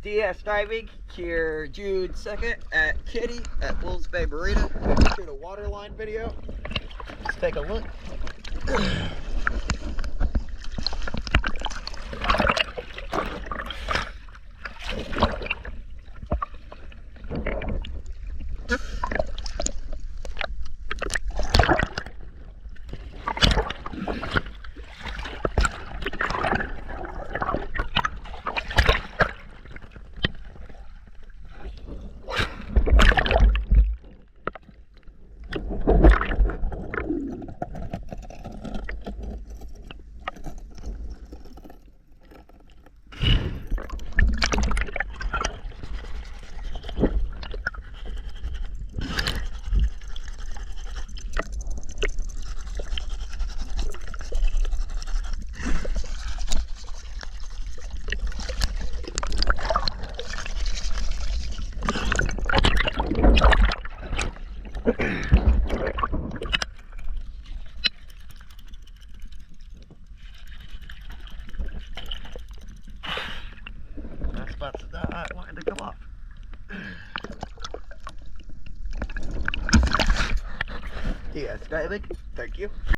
DS diving here June 2nd at Kitti at Wolves Bay Marina. Shoot a waterline video. Let's take a look. That spot's not wanting to come off. DS diving, thank you.